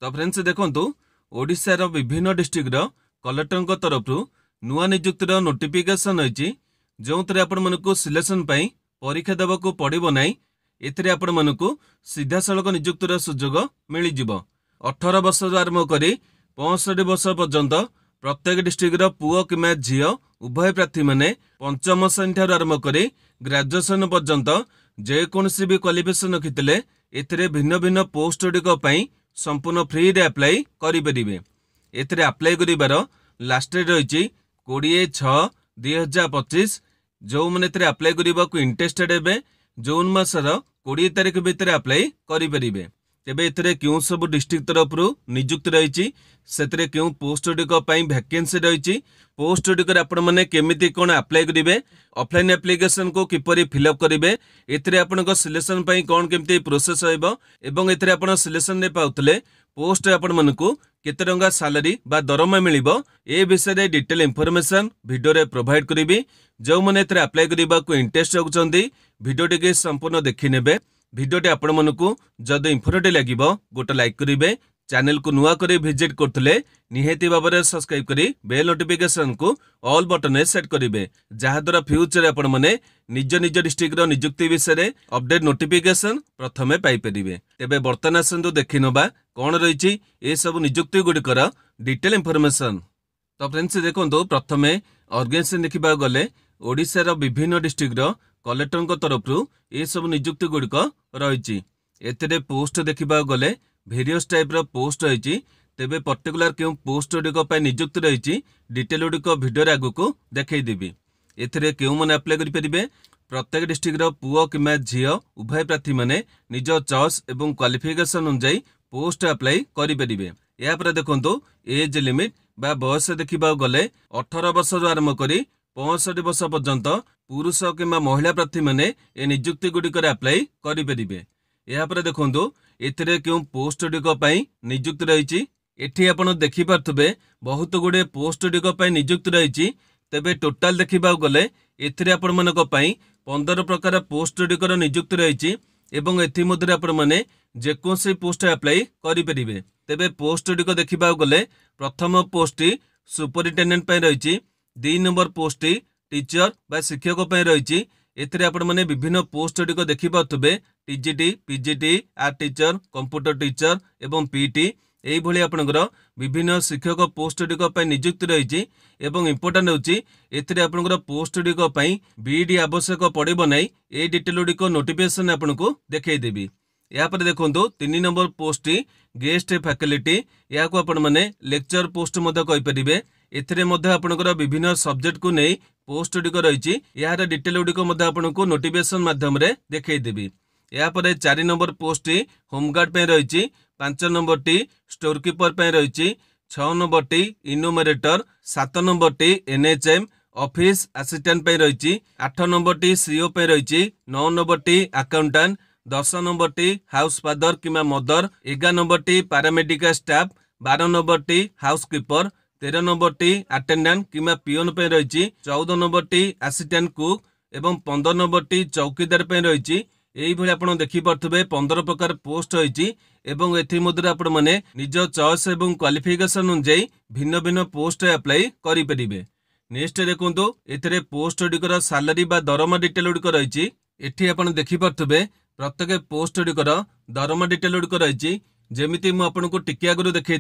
तो फ्रेंड्स देखंतु ओडिशा रो विभिन्न डिस्ट्रिक्ट रो कलेक्टर तरफ नुआ नियुक्तिर नोटिफिकेशन होईची जोंतरे आपण मनकु सिलेक्शन पई परीक्षा देबाकू पड़िबो नाही। एथिरे आपण मनकु सीधा सड़क नियुक्तिर सुजोग मिली जिवो। 18 वर्ष आरंभ करी 65 वर्ष पर्यंत प्रत्येक डिस्ट्रिक्ट रो पुओ किमा झियो उभय प्रार्थी माने पंचम श्रेणी ठारू आरंभ करी ग्रेजुएशन पर्यंत जेकोसी भी क्वालिफिकेशन रखिथिले एथिरे भिन्न भिन्न पोस्ट गुड़िक पई संपूर्ण फ्री रे अप्लाई करि परिबे। एथिरे अप्लाई करिबार लास्ट डेट रही 20/6/2025। जो मैंने अप्लाई करने को इंटरेस्टेड हे जून मासर 20 तारीख भितर अप्लाई करें। तेबे एथिरे क्यों सब डिस्ट्रिक्ट तरफ नियुक्ति रही से क्यों पोस्ट गुड़िक वैकेंसी रही पोस्ट गुड़िक आपण मैंने केमिति कौन अप्लाई करेंगे ऑफलाइन एप्लिकेशन को किपरि फिलअप करेंगे एथिरे आपनको सिलेक्शन पई कौन केमिति प्रोसेस होइबो एवं एथिरे आपण सिलेक्शन ने पाउतले पोस्ट आपण मनकु केते टंका सैलरी बा दरमा मिलिबो ए विषय डिटेल इनफॉरमेशन वीडियो रे प्रोवाइड करिवि। जो माने एथिरे अप्लाई करिबा को इंटरेस्ट रखुचंदी वीडियो टिके संपूर्ण देखि नेबे। वीडियोटी आपण मनकु जदि इन्फॉर्मेटिव लागिबो गोटे लाइक करिवे। चैनल को नुआ करी विजिट करथले निहेती भाबरे सब्सक्राइब करी बेल नोटिफिकेशन को ऑल बटन रे सेट करिवे जहा द्वारा फ्यूचर आपण माने निज निज डिस्ट्रिक्ट रो नियुक्ति विषय रे अपडेट नोटिफिकेशन प्रथमे पाई परिवे। तेबे वर्तमान आसंतु देखिनबा कोन रहिछि ए सब नियुक्ति गुडिकर डिटेल इनफॉरमेशन। तो फ्रेंड्स देखंतु प्रथमे ऑर्गेनाइजेशन देखिबा गले ओडिसा रो विभिन्न डिस्ट्रिक्ट रो कलेक्टर तरफ ए सब नियुक्ति गुडिक रहिछि। एथिरे पोस्ट देखिबा गले वेरियस टाइप रो पोस्ट रही। तेबे पर्टिकुलर क्यों पोस्ट गुड़िक नियुक्ति रही डिटेल गुड़िक भिडियो आगु देखईदेवी। एथिरे क्यों मैंने अप्लाई करें प्रत्येक डिस्ट्रिक्ट रो पुओ किमा झियो उभय प्रार्थी माने निज चॉइस एवं क्वालिफिकेशन अनुसार पोस्ट अप्लाई करें। या पर देखंतु एज लिमिट बा बयस देखिबा गले 18 वर्ष आरंभ करी 65 वर्ष पर्यंत पुरुष किमा महिला प्रार्थी माने ए नियुक्ति गुड़िक अप्लाई करें। या पर देखंतु एथिरे क्यों पोस्ट गुड़िक नियुक्ति रही एठी आपण देखि पारथबे बहुत गुडे पोस्ट गुड़िक नियुक्ति रही। तेबे टोटाल देखिबा गले एथिरे आपण मानक पई 15 प्रकार पोस्ट गुड़िकर नियुक्ति रही एवं एथि मध्य आपण माने जेकोसी पोस्ट अप्लाई करि परिबे। तेबे पोस्ट गुड़िक देखिबा गले प्रथम पोस्ट सुपरिटेंडेंट पई रही 2 नंबर पोस्ट टीचर बा शिक्षक पई रही। एथिरे आपण माने विभिन्न पोस्ट गुड़िक देखि पारथबे TGT PGT art teacher computer teacher एवं पीटी एई भली आपनकर विभिन्न शिक्षक पोस्ट गुड़िक नियुक्ति रही। एवं इंपोर्टेंट होची एथिरे आपनकर पोस्ट गुड़िक बीडी आवश्यक पड़िबो नै ए डिटेल गुड़िक नोटिफिकेशन आपनको देखै देबी। या पर देखंतु 3 नंबर पोस्ट गेस्ट फैकल्टी या को आपण माने लेक्चर पोस्ट मध्य कहि परिबे। एथिरे मध्य आपनकर विभिन्न सब्जेक्ट को नै पोस्ट गुड़िक रही यार डिटेल गुड़िक मध्य आपनको नोटिफिकेशन माध्यम रे देखै देबी। या पर 4 नंबर पोस्ट होमगार्ड पे रही 5 नंबर टी स्टोर कीपर पे रही 6 नंबर टी इनोमरेटर 7 नंबर टी एनएचएम ऑफिस असिस्टेंट पे रही 8 नंबर टी सीओ पे रही 9 नंबर टी अकाउंटेंट 10 नंबर टी हाउस फादर किमा मदर 11 नंबर टी पैरामेडिकल स्टाफ 12 नंबर टी हाउस कीपर 13 नंबर टी अटेंडेंट किमा पियोन पे रही 14 नंबर टी असिस्टेंट कुक एवं 15 नंबर टी चौकीदार पे रही। यही भाई आप देखिपे 15 प्रकार पोस्ट होती एवं एमध्य आपण मैंने निज चॉइस एवं क्वालिफिकेशन अनुसार भिन्न भिन्न पोस्ट अप्लाई करें। नेक्स्ट देखो एथिरे पोस्ट गुड़िकर सैलरी बा दरमा डिटेल गुड़िक रही। एठी आप देखिपे प्रत्येक पोस्ट गुड़िकर दरमा डिटेल गुड़िक रही। जमीती मुझे टिके आगु देखी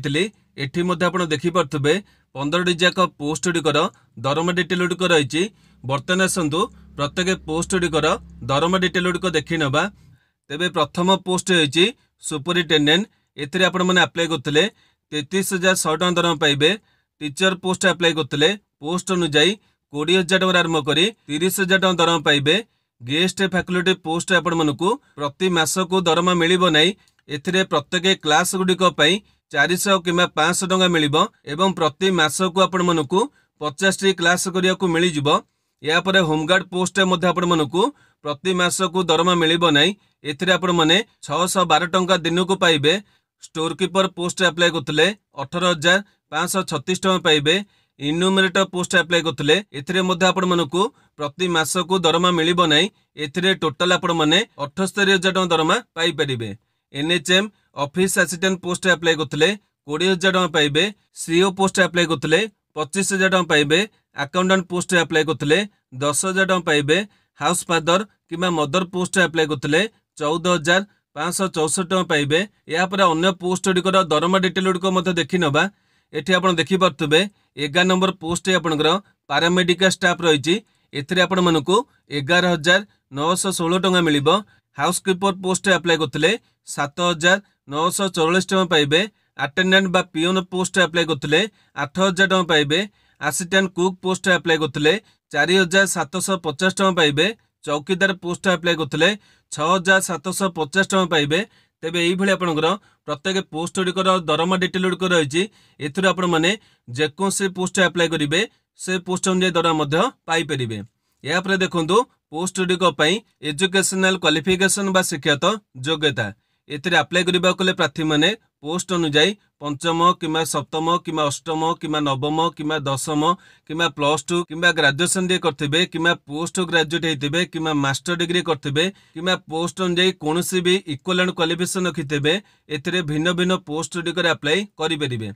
एठी आप देखिपे 15 जाक पोस्ट गुड़िकर दरमा डिटेल गुड़िक रही। बर्तमान आसतु प्रत्येक पोस्ट गुड़िकर दरमा डिटेल गुड़िक देखी नवा। तेबे प्रथम पोस्ट होती सुपरिटेंडेंट एथिरे आपण माने अप्लाई करथिले 33,100 टका दरमा पाइबे। टीचर पोस्ट अप्लाई करथिले पोस्ट अनुसार 20,000 टका आरंभ करी 30,000 टका दरमा पाइबे। गेस्ट फैकल्टी पोस्ट आपण मानकु प्रति मास को दरमा मिलिबो नाही। एथिरे प्रत्येक क्लास गुड़िक 400 किंवा 500 टका मिलिबो एवं प्रति मास को आपण मानकु 50 क्लास करिया को मिली जिवो। या पर होमगार्ड पोस्ट मध्य आपण मानकु प्रति मास को दरमा मिलिबो नाही। एथिरे आपण माने 612 टका दिन को पाइबे। स्टोर कीपर पोस्ट अप्लाई करथिले 18,536 टका पाइबे। इन्यूमरेटर पोस्ट अप्लाई करथिले एथिरे मध्ये आपण मानकु प्रति मास को दरमा मिलिबो नै। एथिरे टोटल आपण माने 78,000 टଙ୍କା दरमा पाई परिबे। NHM office assistant post apply करथिले 20,000 टଙ୍କା पाइबे। सीओ पोस्ट अप्लाई करथिले 25,000 टଙ୍କା पाइबे। अकाउंटेंट पोस्ट अप्लाई करथिले 10,000 टଙ୍କା पाइबे। हाउस फादर किबा मदर पोस्ट अप्लाई करथिले 14,564 टଙ୍କା पाइबे। या पर अन्य पोस्ट गुडिकर दरमा डिटेल गुडिक मध्ये देखि नबा। एठी आपण देखि पारतबे 11 नंबर पोस्ट आपनकर पैरामेडिकल स्टाफ रहिछि। एथिरे आपण मानकु 11,916 टଙ୍କା मिलिबो। हाउसकीपर पोस्ट अप्लाई करथिले 7,944 टଙ୍କା पाइबे। अटेंडेंट बा पियोन पोस्ट अप्लाई करथिले 8,000 टଙ୍କା पाइबे। असिस्टेंट कुक पोस्ट अप्लाई करथिले 4,750 टଙ୍କା पाइबे। चौकीदार पोस्ट अप्लाई करथिले 6,750 टଙ୍କା पाइबे। तेबे एई भली आपनकर प्रत्येक पोस्ट गुडिकर दरमा डिटेल गुडिक रहिछि। एथुर आपण माने जेकोसी पोस्ट अप्लाई करिवे से पोस्ट अनुसार दरमा मध्ये पाई परिबे। या पर देखंतु पोस्ट गुडिक पई एजुकेशनल क्वालिफिकेशन बा शिक्षागत योग्यता एथिरे अप्लाई करिबा कले प्रार्थी माने पोस्ट अनुसार पंचम किमा सप्तम किमा अष्टम किमा नवम किमा दशम किमा +2 किमा ग्रेजुएशन दे करथिबे किमा पोस्ट ग्रेजुएट हेतिबे किमा मास्टर डिग्री करथिबे किमा पोस्ट अनुसार कोनोसी भी इक्विवेलेंट क्वालिफिकेशन रखिथिबे। एथिरे भिन्न भिन्न पोस्ट गुडिकर अप्लाई करि परिबे।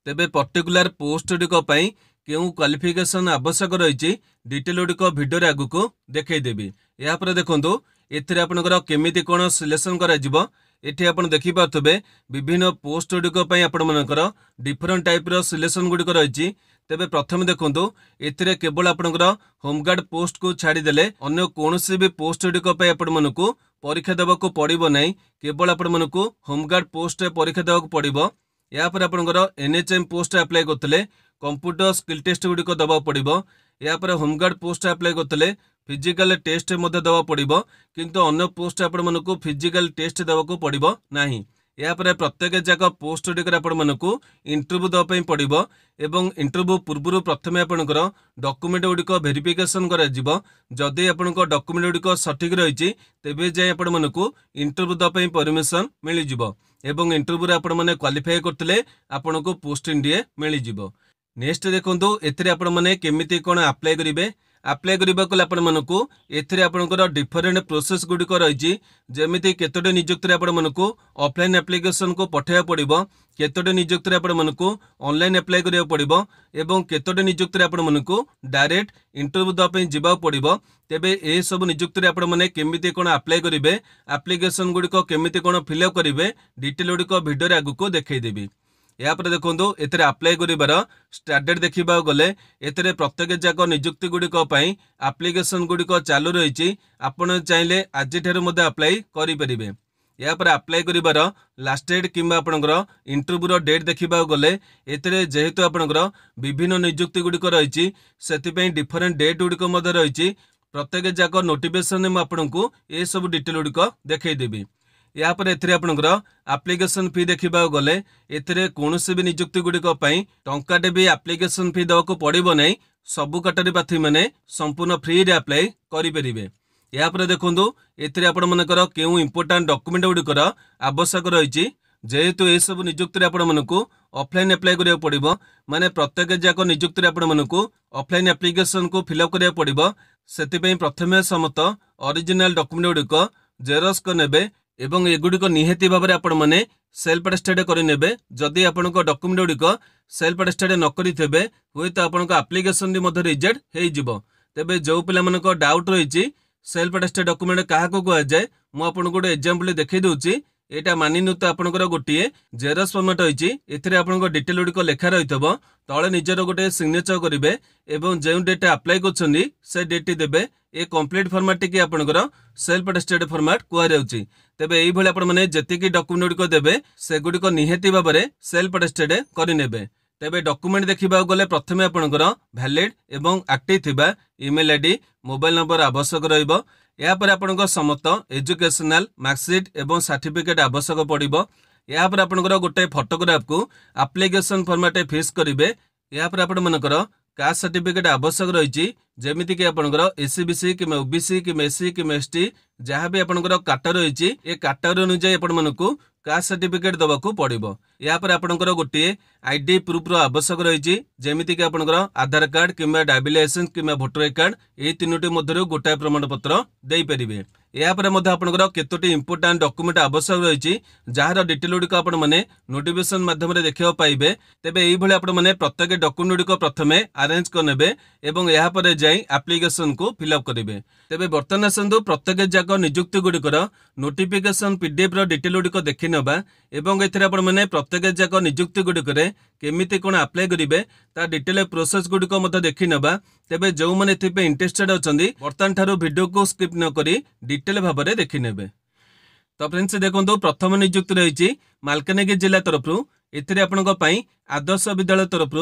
तेबे पर्टिकुलर पोस्ट गुडिक पई केउ क्वालिफिकेशन आवश्यक रहिछि डिटेल गुडिक वीडियो रे आगु को देखै देबी। या पर देखंतु एथिरे आपनकर केमिति कोन सिलेक्शन करा जिवो। एठी आपण देखि पाथबे विभिन्न पोस्ट गुडिक पई आपण मनकर डिफरेंट टाइप रो सिलेक्शन गुडिक रहिछि। तेबे प्रथम देखंतु एथिरे केवल आपनकर होमगार्ड पोस्ट को छाडी देले अन्य कोनोसी भी पोस्ट गुडिक पई आपण मनकु परीक्षा देबाकू पड़िबो नै। केवल आपण मनकु होमगार्ड पोस्ट परीक्षा देबाकू पड़िबो। या पर आपनकर एनएचएम पोस्ट अप्लाई करथिले कंप्यूटर स्किल टेस्ट गुडिक दबा पड़िबो। या पर होमगार्ड पोस्ट अप्लाई करथिले फिजिकल टेस्ट मध्ये दबा पड़िबो। किंतु अन्य पोस्ट आपण मनकु फिजिकल टेस्ट देबाकू पड़िबो नाही। या पर प्रत्येक जाक पोस्ट गुडिकर आपण मनकु इंटरव्यू दबा पई पड़िबो। एवं इंटरव्यू पूर्वरु प्रथमे आपनकर डॉक्यूमेंट गुडिक वेरिफिकेशन करा जिवो। जदि आपनकर डॉक्यूमेंट गुडिक सठिक रहिछि तेबे जाय आपण मनकु इंटरव्यू दबा पई परमिशन मिलि जिवो। एवं इंटरव्यू रे आपण माने क्वालिफाई करथिले आपनको पोस्टिंग दिए मिलि जिवो। नेक्स्ट देखंतु एथिरे आपण माने केमिति कोन अप्लाई करिवे। अप्लाई करिबा को आपण मानकु एथिरे आपनकर डिफरेंट प्रोसेस गुडिक रहिछि। जेमिति केतोटे नियुक्ति रे आपण मानकु ऑफलाइन एप्लीकेशन को पठाया पड़िबो। केतोटे नियुक्ति रे आपण मानकु ऑनलाइन अप्लाई करिया पड़िबो। एवं केतोटे नियुक्ति रे आपण मानकु डायरेक्ट इंटरव्यू द पई जिबा पड़िबो। तेबे ए सब नियुक्ति रे आपण माने केमिति कोन अप्लाई करिवे एप्लीकेशन गुडिक केमिति कोन फिलअप करिवे डिटेल गुडिक वीडियो रे आगु को देखै देबी। या पर देखंतु एथिरे अप्लाई करिबार स्टार्ट देखिबा गले एथिरे प्रत्येक जाक नियुक्ति गुडिक पई एप्लीकेशन गुडिक चालू रहिछि। आपण चाहिले आज ठेर मध्ये अप्लाई करि परिबे। या पर अप्लाई करिबार लास्ट डेट किंबा आपनकर इंटरव्यू रो डेट देखिबा गले एथिरे जेहेतु आपनकर विभिन्न नियुक्ति गुडिक रहिछि सेति पई डिफरेंट डेट गुडिक मध्ये रहिछि। प्रत्येक जाक नोटिफिकेशन में आपनकु ए सब डिटेल गुडिक देखै देबी। या पर एथिरे आपनकर एप्लीकेशन फी देखिबा गले एथिरे कोनोसी भी नियुक्ति गुडिक पई टंकाटे भी एप्लीकेशन फी देबाकू पड़िबो नै। सबु कैटेगरी प्रार्थी माने संपूर्ण फ्री रे अप्लाई करि परिबे। या पर देखंतु एथिरे आपण मनकर केउ इंपोर्टेंट डॉक्यूमेंट गुडिकर आवश्यक रहिछि। जेहेतु ए सब नियुक्ति रे आपण मनकु ऑफलाइन अप्लाई करिया पड़िबो माने प्रत्येक जाक नियुक्ति रे आपण मनकु ऑफलाइन एप्लीकेशन को फिलअप करिया पड़िबो। सेति पई प्रथमे समत ओरिजिनल डॉक्यूमेंट गुडिक जेरॉक्स को नेबे एवं एगुडिक निहेती भाव आपण माने सेल्फ अटेस्टेड करि नेबे। जदि आपनको डॉक्यूमेंट गुडिक सेल्फ अटेस्टेड न करिथेबे होय त आपनको एप्लीकेशन दि मध्ये रिजेक्ट हेइ जिवो। तेबे जो पिला मानको डाउट रहिछि सेल्फ अटेस्टेड डॉक्यूमेंट काहा को कहै जाय मु आपनको गोटे एग्जांपल देखै दउछि। एटा मानिनु त आपनकर गोटिए जेरॉक्स फॉर्मेट होइछि। एथिरे आपनको डिटेल गुडिक लेखा रहितबो। तळे निजर गोटे सिग्नेचर करिवे एवं जे डेट अप्लाई करछन्नी से डेट देबे। ए कंप्लीट फॉर्मेट टिके आपनकर सेल्फ अटेस्टेड फॉर्मेट कुआ जाउछि। तेबे एई भली आपण माने जतिकी डॉक्यूमेंट गुडिक देबे से गुडिक निहेती भाबरे सेल्फ अटेस्टेड करि नेबे। तेबे डॉक्यूमेंट देखिबा गले प्रथमे आपनकर वैलिड एवं एक्टिव थिबा ईमेल आईडी मोबाइल नंबर आवश्यक रहिबो। या पर आपनकर समस्त एजुकेशनल मार्कशीट एवं सर्टिफिकेट आवश्यक पड़िबो। या पर आपनकर गोटे फोटोग्राफ को एप्लीकेशन फॉर्मेट फिक्स करिवे। या पर आपण मनकर कास्ट सर्टिफिकेट आवश्यक रहिछि। जेमिति कि आपनकर एससीबीसी कि ओबीसी कि एससी कि एसटी जहाँ भी आपनकर काटा रही ए काटागोरी अनुसार आपण मानकू कास्ट सर्टिफिकेट दबाकू पड़िबो। या पर आपनकर गोटे आईडी प्रूफ रो आवश्यक रही जेमिति कि आपनकर आधार कार्ड किंबा ड्राइविंग लाइसेंस किंबा वोटर आई कार्ड ए तीनोटी मध्यरु गोटाए प्रमाण पत्र देई परिबे। या पर मध्य आपनकर केतोटी इंपोर्टेंट डॉक्यूमेंट आवश्यक रही जार डिटेल गुड़िक आपण माने नोटिफिकेशन माध्यम देखा पाइबे। तेबे एई भली आपण माने प्रत्येक डॉक्यूमेंट गुड़िक प्रथमे अरेंज करनेबे एवं या पर जाई एप्लिकेशन को फिलअप करेंगे। तेबे बर्तमान आसतु प्रत्येक जाक नियुक्ति गुड़िकर नोटिफिकेशन पीडीएफ रो डिटेल गुड़िक देखि नबा एवं एथिरे आपण माने प्रत्येक जाक नियुक्ति गुड़िकरे केमिति कोन अप्लाई करिवे ता डिटेल प्रोसेस गुड़िक मध्य देखि नबा। तेबे जो माने एथिपे इंटरेस्टेड अछंदी बर्तमान ठारो वीडियो को स्किप न करी डिटेल भाबरे देखि नेबे। तो फ्रेंड्स देखो प्रथम नियुक्ति रही मालकानगिरी जिला तरफ एथिरे आपनक पई आदर्श विद्यालय तरफ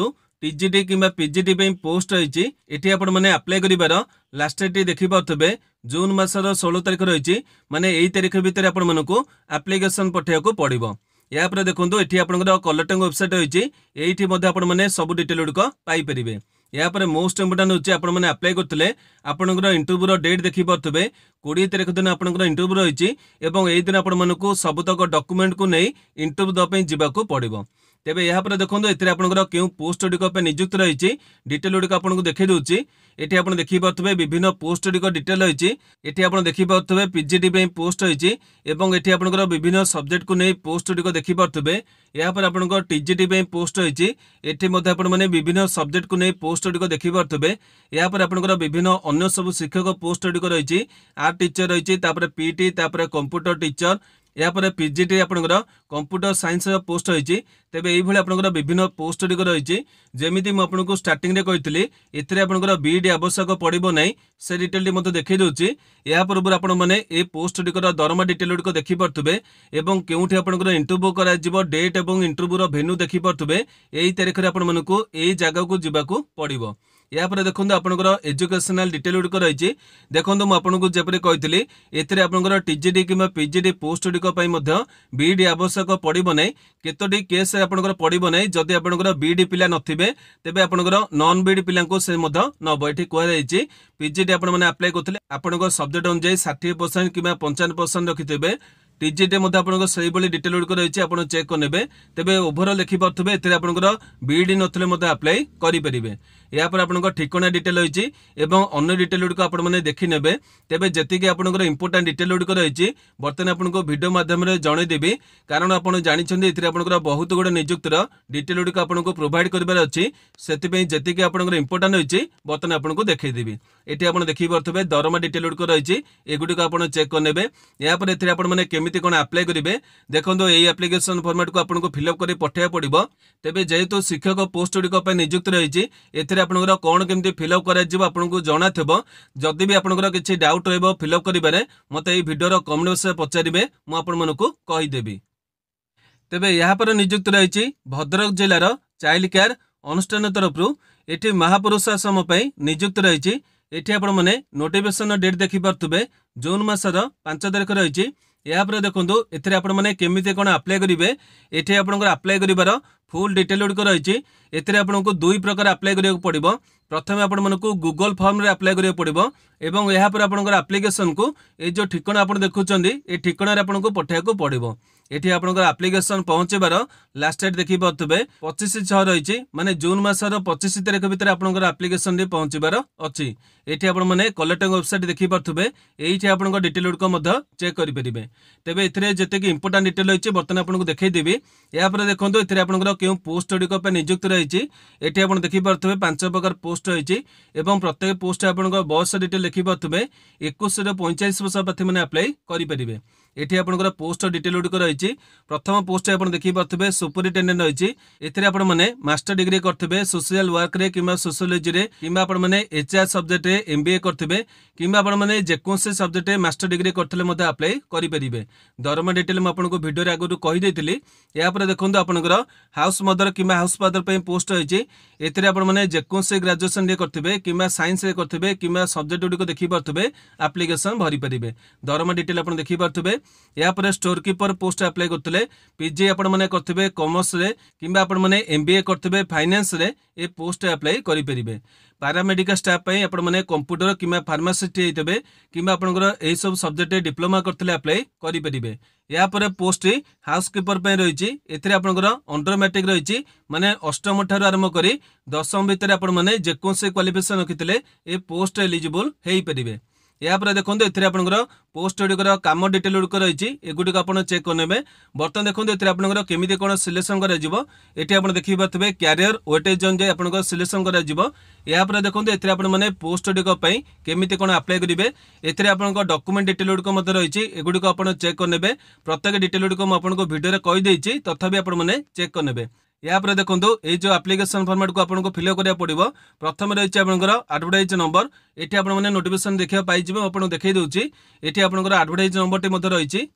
टीजीटी किंबा पीजीटी पे पोस्ट रही एठी आपण माने अप्लाई करिवार लास्ट डेट देखि पाथबे जून मासर 16 तारिख रही माने एई तारिख भितर आपण मानकू एप्लिकेशन पठेयको पड़िबो। या पर देखो एठी आपनकर कलेक्टिंग वेबसाइट रही एठी मध्ये आपण माने सब डिटेल गुड़िक पाई परिबे। या पर मोस्ट इंपोर्टेंट होची आपण माने अप्लाई करथिले आपनकर इंटरव्यू रो डेट देखि पाथबे 20 तारिख दिन आपनकर इंटरव्यू रही एवं एई दिन आपण मानकू सबतक डॉक्यूमेंट को नै इंटरव्यू द पई जिबाको पड़िबो। तेबे यहाँ पर देखो एथिरे आपनकर केउ पोस्ट गुड़िक नियुक्त रही डिटेल गुड़िक आपको देखी दूची। एठी आपण देखि पाथबे विभिन्न पोस्ट गुड़िक डिटेल रही एठी आपण देखि पाथबे पीजीटी पे पोस्ट रही एवं एठी आपनकर विभिन्न सब्जेक्ट को नै पोस्ट गुड़िक देखि पाथबे। यहाँ पर आपनकर टीजीटी पे पोस्ट रही एठी मध्ये आपण माने विभिन्न सब्जेक्ट को नै पोस्ट गुड़िक देखि पाथबे। यहाँ पर आपनकर विभिन्न अन्य सब शिक्षक पोस्ट गुड़िक रही आर्ट टीचर रही तापर पीटी तापर कंप्यूटर टीचर या पर पीजीटी आपनकर कंप्यूटर साइंस पोस्ट रही। तेबे एई भली आपनकर विभिन्न पोस्ट गुड़िक रही जेमिति मु आपनको स्टार्टिंग रे कहितली एथिरे आपनकर बीडी आवश्यक पड़िबो नै से डिटेल मते देखि दोची। या पूर्व आपण माने ए पोस्ट गुड़िकर दरमा डिटेल गुड़िक देखि पारथबे एवं केउठी आपनकर इंटरव्यू करा जिवो डेट एवं इंटरव्यू रो वेन्यू देखि पारथबे एई तारिख रे आपण मानकू एई जगह को जिबाकू पड़िबो। या पर देखो आपनकर एजुकेशनल डिटेल गुड़िक रही देखो मुझे आपको जपरी कही एथिरे आपनकर टीजीटी किंबा पीजीटी पोस्ट गुड़िक पई मध्य बीडी आवश्यक पड़िबो नै केतोटी केस आपनकर पड़िबो नै जदि आपनकर बीडी पिला नथिबे तेबे आपनकर नॉन बीडी पिला को से मध्य नबो। एठी कोहा जायछि पीजीटी आपण माने अप्लाई करथिले आपनकर सब्जेक्ट अनुसार 60% किंबा 55% रखिथिबे टीजीटी मध्य आपनकर सही बली डिटेल गुड़िक रही आपण चेक करनेबे। तेबे ओवरऑल लिखि पारथबे एथिरे आपनकर बीडी नथले मध्य अप्लाई करि परिबे। या पर आपनकर ठिकाना डिटेल रही एवं अन्य डिटेल गुड़िक आपण माने देखि नेबे। तेबे जतिके आपनकर इंपोर्टेंट डिटेल गुड़िक रही बर्तमान आपनको वीडियो माध्यम रे जणे देबी कारण आपण जानिछन्ती एथिरे आपनकर बहुत गुडे नियुक्तिर डिटेल गुड़िक आपनको प्रोवाइड करबार अछि सेति पई जतिके आपनकर इंपोर्टेंट रही बर्तमान आपनको देखै देबी। एठी आपण देखि पारथबे दरमा डिटेल गुड़िक रही ए गुड़िक आपण चेक करनेबे। या पर एथिरे आपण माने केमिति कोन अप्लाई करिवे देखंतो एई एप्लिकेशन फॉर्मेट को आपनको फिलअप करी पठेया पड़िबो। तेबे जेहेतु शिक्षक पोस्ट गुड़िक पई नियुक्त रही एथिरे आपनकर कोन केमिति फिलअप करा जिवो आपनको जणा थबो। जदि भी आपनकर किछि डाउट रहबो फिलअप करिबारे मते एई वीडियो रो कमेंट बॉक्स रे पचारिबे मु आपन मानको कहि देबी। तेबे यहाँ पर नियुक्त रही भद्रक जिलार चाइल्ड केयर अनुष्ठान तरफ एठी महापुरुष आश्रम पई नियुक्त रही एठी आपण माने नोटिफिकेशन डेट देखि पारथबे जून मासर 5 तारिख रही। या पर देखंतु एथिरे आपण माने केमिति कोन अप्लाई करिवे एठी आपनकर अप्लाई करिवार फुल डिटेल गुड़िक रही एथिरे आपनको दुई प्रकार अप्लाई करिया पड़िबो। प्रथमे आपण मानकू गूगल फॉर्म रे अप्लाई करिया पड़िबो एवं यहाँ पर आपनकर एप्लिकेशन को ए जो ठिकाना आपण देखुचंदी ए ठिकाना रे आपनको पठेया पड़िबो। एठी आपनकर एप्लिकेशन पहुंचेबार लास्ट डेट देखि पाथबे 25/6 रही माने जून मासर 25 तारिख भितर आपनकर एप्लिकेशन रे पहुंचेबार अछि। एठी आपण माने कलेक्टिंग वेबसाइट देखि पाथबे एठी आपनकर डिटेल गुड़िक मध्य चेक करि परिबे। तेबे एथिरे जते कि इंपोर्टेंट डिटेल रही बर्तमान आपनको देखै देबी। या पर देखंतु एथिरे आपनकर केउ पोस्ट गुड़िक पे नियुक्त रही एठी आपण देखि पाथबे 5 प्रकार पोस्ट रही एवं प्रत्येक पोस्ट आपनकर बयस डिटेल देखि पाथबे 21 रे 45 वर्ष प्रार्थी माने अप्लाई करि परिबे। एठी आपनकर पोस्ट डिटेल गुड़िक रही प्रथम पोस्ट आपण देखि पाथबे सुपरिटेंडेंट रही एथिरे आपण माने मास्टर डिग्री करथबे सोशल वर्क रे किंबा सोशियोलॉजी रे किंबा आपण माने एचआर सब्जेक्ट रे एमबीए करथबे किंबा आपण माने जेकोसे सब्जेक्ट रे मास्टर डिग्री करथले मते अप्लाई करि परिबे। दरमा डिटेल म आपनको वीडियो रे आगु कहि देतिली। या पर देखंतु आपनकर हाउस मदर किंबा हाउस फादर पे पोस्ट रही एथिरे आपण माने जेकोसे ग्रेजुएशन रे करथबे किंबा साइंस रे करथबे किंबा सब्जेक्ट गुड़िक देखि पारथबे एप्लिकेशन भरि परिबे। दरमा डिटेल आपण देखि पारथबे या पर स्टोर कीपर पोस्ट अप्लाई करते पीजी आपण मैंने करते कॉमर्स रे किंबा आपण मैंने एमबीए करते फाइनेंस रे ए पोस्ट अप्लाई करेंगे। पारामेडिकल स्टाफ पे आपण मैंने कंप्यूटर किंबा फार्मासिस्ट होते किंबा आपंकर यही सब सब्जेक्ट डिप्लोमा करते अप्लाई करेंगे। या पर पोस्ट हाउस कीपर पे रही एपंकर अंडर मैट्रिक रही माने अष्टम ठार आरंभ कर दशम भितर आपण मैंने जेकोसी क्वालिफिकेशन रखिते ए पोस्ट एलिजिबल हो पारे। या पर देखो ये आपंकर पोस्ट गुड़िकर कम डिटेल गुड़िक रही एगुड़िक आप चेक करने। बर्तमान देखो ये आपंकर केमी कौन सिलेक्शन कर देखी पारे क्यारियर वेटेज अनुसार आपंकर सिलेक्शन कर देखो ये मैंने पोस्ट गुड़िक केमी कौन अप्लाई करेंगे एथिरे आपंकर डॉक्यूमेंट डिटेल गुड़िक रही एगुड़िक आप चेक करने। प्रत्येक डिटेल गुड़िक मुझे भिडियो कहीदे तथापि आपने चेक करने। या पर देखो ये जो एप्लिकेशन फॉर्मेट को आपको फिलअप करा पड़ो प्रथम रही आपंकर एडवर्टाइज नंबर ये आपने नोटिफिकेशन देखा पाइबे आपको देखई दूसरी ये आपंकर एडवर्टाइज नंबर रही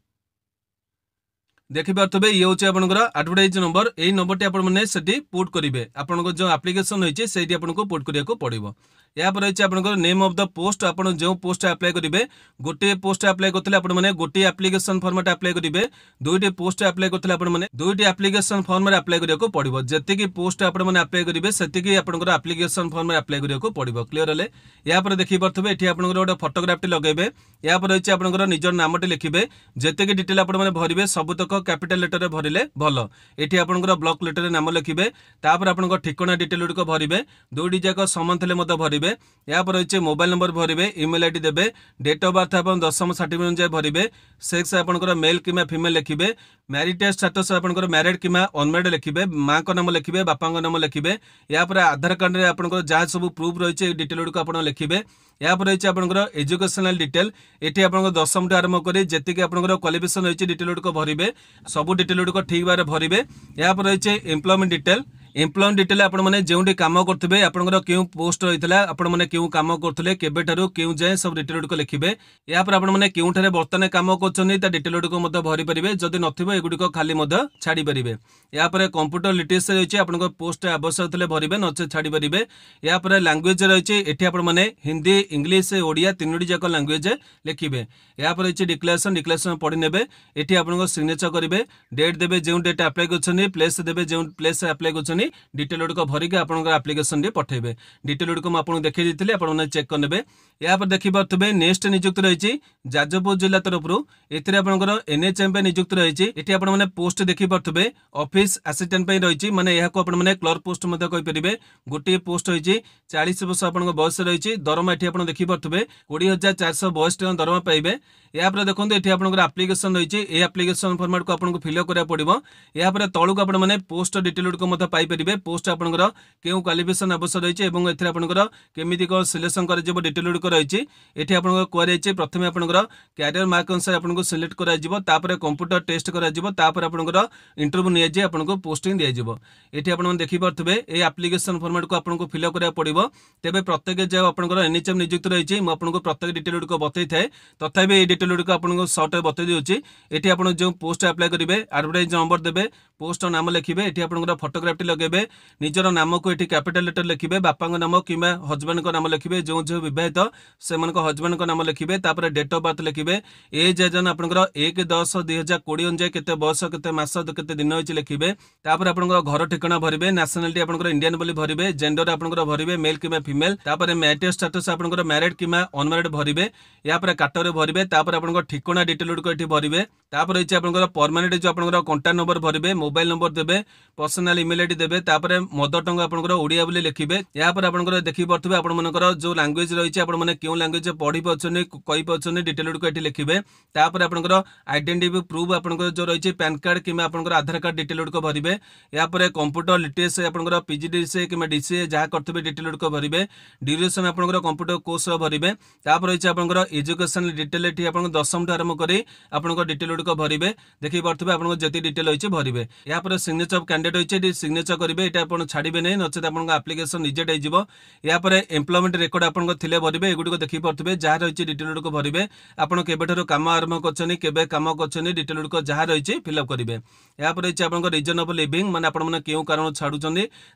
देखिपे ये हूँ आपंकर एडवर्टाइज नंबर यही नंबर आपने पुट करेंगे आपको जो एप्लिकेशन रही है आपको पुट करने पड़ो। या पर रही आपंकर नेम ऑफ द पोस्ट आप जो पोस्ट अप्लाई करेंगे गोटे पोस्ट अप्लाई करते गोटे एप्लिकेशन फॉर्मेट अप्लाई करेंगे दुईटी पोस्ट अप्लाई करते दुईटी एप्लिकेशन फॉर्म अप्लाई करने पड़ो जी पोस्ट आपने अप्लाई करेंगे से आपंकर एप्लिकेशन फॉर्म अप्लाई करने पड़ो। क्लीयर है। या पर देखी पारे ये आपंकर गोटे फोटोग्राफी लगेबे। या पर रही आपंकर निजर नामटे लिखे जितकी डिटेल आपने भरवे सबुतक कैपिटल लेटर भरले भल। ये आपंकर ब्लॉक लेटर नाम लिखे तापर आप ठिकाना डिटेल गुड़िक भरवे दुईटी जाक समान थे भरवे। या पर रही मोबाइल नंबर भरवे इमेल आईडी देवे डेट ऑफ बर्थ आप दशम सर्टिफिकेट अनुसार भरवे सेक्स आपंकर मेल कि फीमेल लिखे मैरिटेज स्टेटस आपंकर मैरिड कि अनमैरिड लिखे माँ का नाम लिखे बापा नाम लिखे। या पर आधार कार्ड में आपंकर जहाँ सब प्रूफ रही डिटेल गुड़िक आप लिखे। या पर रही आपंकर एजुकेशनल डिटेल ये आपंकर दशम आरंभ कर जी आपंकर क्वालिफिकेशन रही डिटेल गुड़िक भरवे सब डिटेल गुड़िक ठीक भाव भरवे। या पर रही एम्प्लॉयमेंट डिटेल एम्प्लॉयमेंट डिटेल आपने जो कम करते आपंकर क्यों पोस्ट रही है आपने क्यों कम करते केबेठार क्यों जाए सब डिटेल गुड़िक लिखे। या पर आपने क्योंठार बर्तमान कम कर डिटेल गुड़िक भरी पारे जदि नगुड़िक खाली छाड़ी पारे। या पर कंप्यूटर लिटरेसी रही है पोस्ट आवश्यक थे भरवे नचे छाड़ी पारे। या पर लैंग्वेज रही है हिंदी इंग्लीश ओडिया तीनोटी जाक लैंग्वेज लिखे। या पर रही डिक्लेरेशन पढ़ी ने ये आपको सिग्नेचर करेंगे डेट देवे जो डेट अप्लाई कर प्लेस देवे जो प्लेस अप्लाई कर डिटेल गुड़िक भरिक आपंकर एप्लिकेशन पठेबे डिटेल गुड़िक मुझे देखी देती आपने चेक करने। या पर देखिपे नेक्स्ट नियुक्ति रही जाजपुर जिला तरफ एपंकर एनएचएम नियुक्ति रही ये आपने पोस्ट देखिपे ऑफिस असिस्टेंट रही माने यहाँ आपने क्लर्क पोस्ट कहींपारे गोटे पोस्ट रही 40 वर्ष आप बयस रही दरमा ये आप देखिपे 20,462 टका दरमा पाइबे। या पर देखो ये आपंकर एप्लिकेशन रही एप्लिकेशन फॉर्मेट को आपको फिलअप करा पड़ो। या पर तलू आपने पोस्ट डिटेल गुड़िक पाइपर पोस्ट आपंकर क्यों क्वालिफिकेशन आवश्यक रही है आपंकर केमी कौन सिलेक्शन कर डिटेल गुड़िक रही ये आपको कहुई प्रथम आपंकर क्यारियर मार्क अनुसार आपको सिलेक्ट कर कंप्यूटर टेस्ट कर इंटरव्यू नहीं आपको पोस्टिंग दिज्व। ये आपने देखिपे ये एप्लिकेशन फॉर्मेट को आपको फिलअप करा पड़ो। तेज प्रत्येक जो आपंकर एनएचएम नियुक्त रही मुझे प्रत्येक डिटेल गुड़िक बतई थाए तथापि डिटेल गुड़िक आपको सर्ट बतई दूसरी। ये आप जो पोस्ट अप्लाई करेंगे एडवर्टाइज नंबर देवे पोस्ट नाम लिखे ये आपंकर फोटोग्राफी लगे निजर नाम को ये कैपिटल लेटर लिखे बापा नाम कि हजबैंड नाम लिखे जो झील बहित से हजबैंड नाम लिखे डेट ऑफ बर्थ लिखे एज एज आपंकर 1/10/2020 अनुसार केते बयस केते मास केते दिन होइछि लिखे आपंकर घर ठिकाना भरवे नेशनलिटी आपंकर इंडियन बोली भरवे जेंडर आपंकर भरवे मेल कि फीमेल मैरिटेज स्टेटस आपंकर मैरिड कि अनमैरिड भरवे। या कैटेगरी भरवे आपंकर ठिकाना डिटेल गुड़िक भरवे रही आपंकर परमानेंट जो आपंकर कॉन्टैक्ट नंबर भरवे मोबाइल नंबर देवे पर्सनल इमेल आईडी देवे मदर टंग आपंकर ओडिया बोली लिखे। या पर आपंकर देखिपे आपंकर जो लैंग्वेज रही है क्यों लैंग्वेज पढ़ी पार्टी कही पार्टी डिटेल गुड़िक ये लिखे। आपंकर आइडेंटिटी प्रूफ आपंकर जो रही पैन कार्ड कि आपंकर आधार कार्ड डिटेल गुड़िक भरवे। या पर कंप्यूटर लिटरेसी आपंकर पीजीडीसीए कि डीसीए जहाँ करते डिटेल गुड़िक भरवे ड्यूरेशन आपंकर कंप्यूटर कोर्स भरवे रही आपंकर एजुकेशन डिटेल ये आप दशम आरंभ कर आपंकर डिटेल गुड़िक भरवे देखिए पारे आपको जी डिटेल रही भरवे। या पर सिग्नेचर ऑफ कैंडिडेट रही सिग्नेचर करेंगे ये आप छाड़े नहीं नचेत आप एप्लिकेशन रिजेक्ट हो। या पर एम्प्लॉयमेंट रेकर्ड आपको थे भरवे एगुड़िक देखिपे जहाँ रही डिटेल गुड़िक भरवे आपड़ केबेठार कम आरंभ कर कम कर डिटेल गुड़िक जहाँ रही फिलअप करेंगे। या पर रही आपंकर रिजन ऑफ लिविंग माने आपने क्यों कारण छाड़ुंट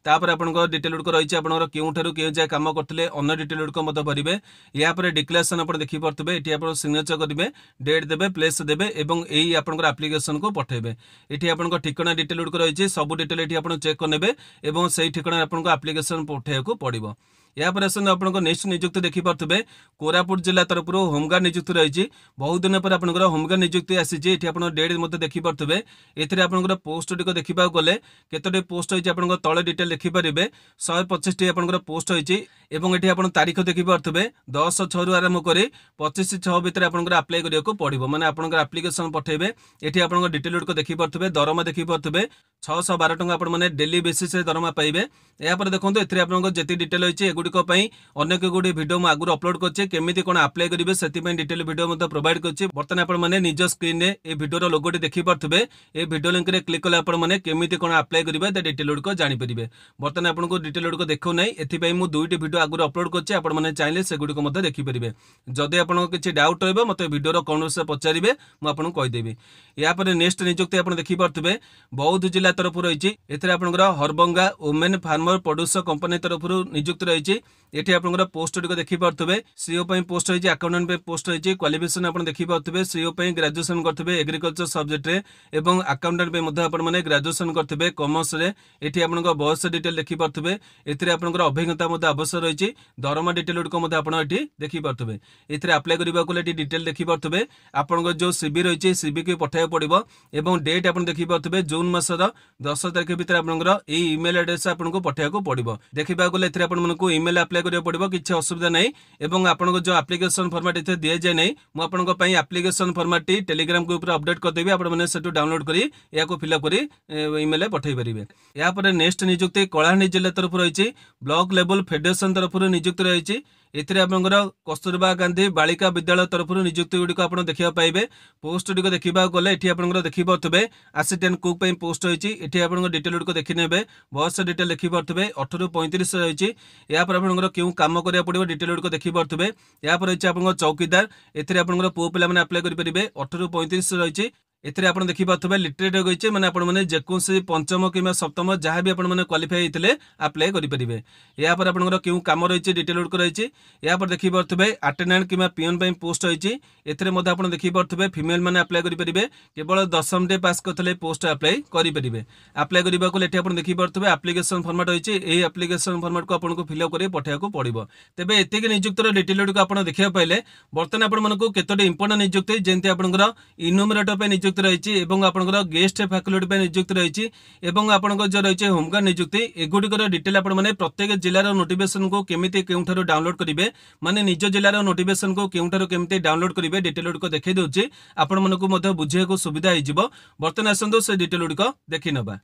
आपंकर डिटेल गुड़िक रही है क्यों क्यों जाए कम करते अन्न डिटेल गुड़िक भरवे। या पर डिक्लेरेशन आप देखिपे ये आप सिग्नेचर करेंगे डेट देवे प्लेस देवे यही आपंकर आप्लिकेसन को पठेबे। ये आपंकर ठिकाना डिटेल गुड़िक रही सब डिटेल ये आप चेक करने और से ठिकाना आपको आप्लिकेसन पठाइक पड़ो। यापर आसते आप नेक्स्ट नियुक्ति देखिपे कोरापुट जिला तरफ होमगार्ड नियुक्ति रही। बहुत दिन पर आपंकर होमगार्ड नियुक्ति आसी आप डेट मत देखिपे ये आपंकर पोस्ट गुड़िक देखा गले केतोटी पोस्ट होती आप तले डिटेल देखिपारे 125 आपंकर पोस्ट होती ये आप तारीख देखिपे 10/6 आरंभ कर 25/6 भितर आपंकर आप्लाय करा पड़ो मैंने आपंकर आप्लिकेसन पठेबे। ये आप डिटेल गुड़िक देखिपे दरमा देखिपे 612 टंका आपने डेली बेसीस दरमा पाइबे। यापर देखो ये आप जी डिटेल होती एगुड़िक अनेक गुड़ी भिडियो मुझे आगुरी अपलोड करछे केमिति कोन अप्लाई करेंगे से डिटेल भिडियो प्रोवाइड करछे। बर्तमान आपने निज स्क्रीन में ये भिडियोर लोगोटी देखिपे ये भिडियो लिंक में क्लिक कले आपने केमिति कोन अप्लाई करेंगे डिटेल गुड़िक जानीपर। बर्तमान आपको डिटेल गुड़िक देखो ना ये मुझे 2टी भिडियो आगुरी अपलोड करछे आपने चाहिए से गुड़िक देखिपारे। जदि आपको किसी डाउट रही मत भिडियोर कौन से पचारे मुझे कहीदेवी। यापर नेक्स्ट नियुक्ति आप देखिपे बौद्ध जिला तरफ रही आपंकर हरबंगा वुमेन फार्मर प्रोड्यूसर कंपनी तरफ नियुक्ति रही। ये आपंकर पोस्ट गुड़िक देखिपे सीओ पोस्ट रही अकाउंटेंट पोस्ट रही क्वालिफिकेशन आप देखिपे सीओ ग्रेजुएशन करते एग्रीकल्चर सब्जेक्ट और अकाउंटेंट आपने ग्रेजुएशन करते कॉमर्स ये आप बयस डिटेल देखिपे ये आपंकर अभिज्ञता आवश्यक रही दरमा डिटेल गुड़िक आप देखिपे। ये अप्लाई करने डिटेल देखिपे आपंकर जो सीबी रही सीबी को पठाया पड़ो और डेट आप देखिपे जून मासर 10 तारिख भितर आपंकर ईमेल एड्रेस आपको पठाया पड़ो। देखा गले आपको ईमेल अप्लाई करा पड़ो किसी असुविधा ना और आपको जो आप्लिकेसन फॉर्मेट इतने दि जाए ना मुझे application format Telegram group update करदेवी आपने से डाउनलोड कर फिलअप कर ईमेल पठे पारे। यापर नेक्स्ट नियुक्ति कलाहांडी जिला तरफ रही ब्लॉक लेवल फेडरेशन तरफ नियुक्ति रही। ये आपंकर कस्तूरबा गांधी बालिका विद्यालय तरफ नियुक्ति गुड़िक आप देखा पाइबे। पोस्ट गुड़िक देखा गले ये आपंकर देखिपे असिस्टेंट कुक पोस्ट होती ये आप डिटेल गुड़िक देखने बयस डिटेल देखिपे 18 ରୁ 35 रही। यापर आपंकर क्यों कम करा पड़ो डिटेल गुड़िक देखिपे। यापर रही आप चौकीदार ये आपंकर पुओ पे अप्लाई करेंगे 18 ରୁ 35 रही। ये आप देखिपे लिटरेट रही मैंने आपने जेकोसी पंचम कि सप्तम जहाँ भी आपने क्वालिफाई होते अप्लाई करेंगे। यापर आपंकर क्यों कम रही डिटेल गुड़िक रही। यापर देखिपे अटेंडेंट कि पीएन पोस्ट होती ये आप देखिपे फिमेल मैंने अप्लाई करेंगे केवल 10वीं डे पास करते पोस्ट अप्लाई करेंगे। अप्लाई करने को ये आप देखिपे आप्लिकेसन फॉर्मेट होती यही आप्लिकेसन फॉर्मेट को आपको फिलअप कर पठाया पड़ो। तेज एतिक नियुक्तिर डिटेल गुड़िक आप देखा पाइले। बर्तमान आपको केतोटी इंपोर्टेंट नियुक्ति जमी आपंकर इन्यूमरेटर नियुक्ति रही आपंकर गेस्ट फैकल्टी नियुक्ति रही आपंकर जो रही होमगार्ड नियुक्ति एगुड़िकर डिटेल आपने प्रत्येक जिलार नोटिफिकेशन को केमिति केउठारु डाउनलोड करेंगे माने निज जिलार नोटिफिकेशन को केउठारु केमिति डाउनलोड करेंगे डिटेल गुड़िक देखई दूसरी आपको बुझे सुविधा हो। बर्तमान आसतु से डिटेल गुड़िक देखी नवा।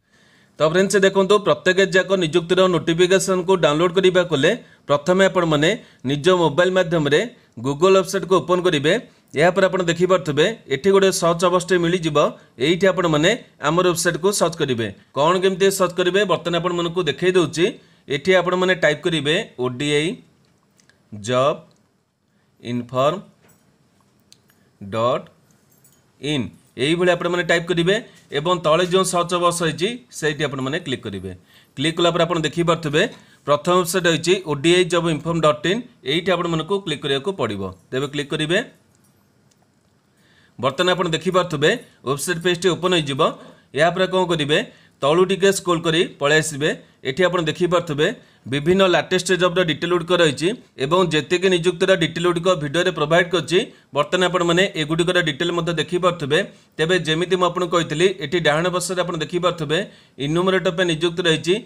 तो फ्रेंड्स देखो प्रत्येक जाक नियुक्तिर नोटिफिकेशन को डाउनलोड करने को प्रथम आपने निज मोबाइल माध्यम गूगल वेबसाइट को ओपन करेंगे। यापर आप देखिपे ये गोटे सर्च अवस्था मिल जाइए आपने आम वेबसाइट को सर्च करेंगे कौन केमती सर्च करेंगे बर्तमान आपको देखई दूसरी ये आपने टाइप करेंगे ODI जॉब इनफॉर्म .in यही भाई आपने टाइप करेंगे एवं तले जो सर्च बॉक्स होती से आपने क्लिक करेंगे। क्लिक कलापर आप देखिपे प्रथम वेबसाइट होती ODI जॉब इनफॉर्म .in यही आपको क्लिक करने पड़ो। तेज क्लिक करेंगे बर्तमान आप देखिपे वेबसाइट पेज टी ओपन हो यापर कौन करेंगे तलू टिके स्क्रॉल करी पळै आसिबे। एठी आपण देखिपे विभिन्न लाटेस्ट जॉब डिटेल गुड़िक रही जीक नियुक्तिर डिटेल गुड़िक भिडियो प्रोवाइड करछि। बर्तमान आपण मैंने एगुड़िकर डिटेल देखिपे तेज जमी मुझे कही ये डाण पार्श्व आप देखिपे इन्यूमरेटर पे नियुक्ति रही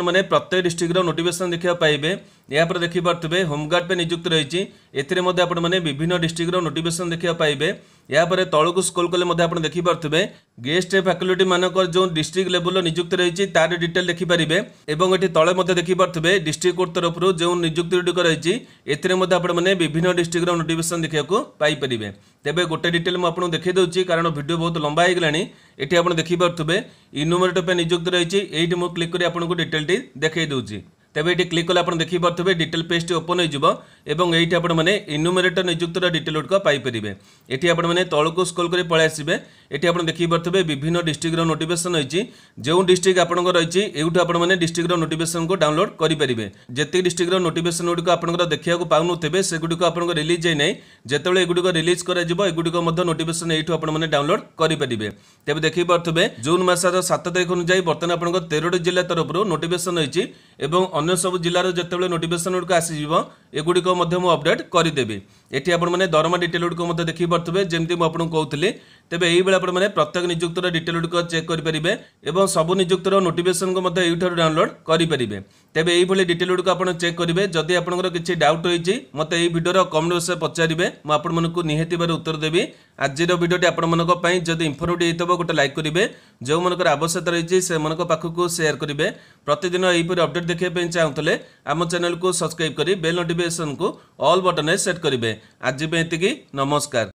मैंने प्रत्येक डिस्ट्रिक्टर नोटिफिकेशन देखा पाइबे। यापर देखिपे होमगार्ड पे नियुक्ति रही मैंने विभिन्न डिस्ट्रिक्टर नोटिफिकेशन देखा पाइबे। यापर तौक स्क्रॉल कले आप देखिपे गेस्ट फैकल्टी मानक जो डिस्ट्रिक्ट लेवल नियुक्ति रही तार डिटेल देखिपारे ये तले देखिपे डिस्ट्रिक्ट कोर्ट तरफ जो नियुक्ति गुड़िक रही आपने विभिन्न डिस्ट्रिक्टर नोटिफिकेशन देखा पाइपर। तेज गोटे डिटेल मुझे देखी दूसरी कारण वीडियो बहुत लंबा हो गलानी। ये देखिपे इन्यूमरेटर पे नियुक्ति रही ये क्लिक कर आपको डिटेल टी देखई दूसरी। तेबे ये क्लिक कले आप देखिपे डिटेल पेज ओपन हो ये आपने इन्यूमरेटर नियुक्तर डिटेल गुड़िक पाइपर ये आपने तौक स्क्रॉल कर पलि आसबे ये आप देखिपे विभिन्न डिस्ट्रिक्ट नोटिफिकेशन रही जो डिस्ट्रिक्ट आपंकर रही यूँ आपने डिस्ट्रिक्ट नोटिफिकेशन को डाउनलोड करेंगे जिते डिस्ट्रिक्ट नोटिफिकेशन गुड़िक आप देखा पाऊे से गुड़िक आप रिलीज जाए ना जिते एगुड़िक रिलीज करगुड़िक नोटिफिकेशन यू आपने डाउनलोड करेंगे तेज देखिपे जून मसर 7 तारीख अनुसार बर्तमान आप 13टी जिला तरफ नोटिफिकेशन रही अन्य सब जिलार जिते नोटिफिकेशन गुड़िक आसीज एगुड़िक अपडेट करदेवी ये आपने दरमा डिटेल गुड़िक देखिपे जमी मुझे कहती तेज ये आपने प्रत्येक नियुक्तर डिटेल गुड़िक चेक करेंगे और सबू नियुक्तर नोटिफिकेशन को यूँ डाउनलोड करेंगे तेज ये डिटेल गुड़िक आप चेक करेंगे जदि आपंकर किसी डाउट रही मत ये भिडर कमेंट बॉक्स पचारे मुझे निहाती उत्तर देवी आज भिडियोटी आपंपाई जदि इनफर्मेटिव होता गोटे लाइक करेंगे जो मनकर आवश्यकता रही से पाखक सेयार करेंगे प्रतिदिन यहीपर अपडेट देखा चाहूले आम चैनल को सब्सक्राइब कर बेल नोटिफिकेशन को ऑल बटन सेट करेंगे आज ये नमस्कार।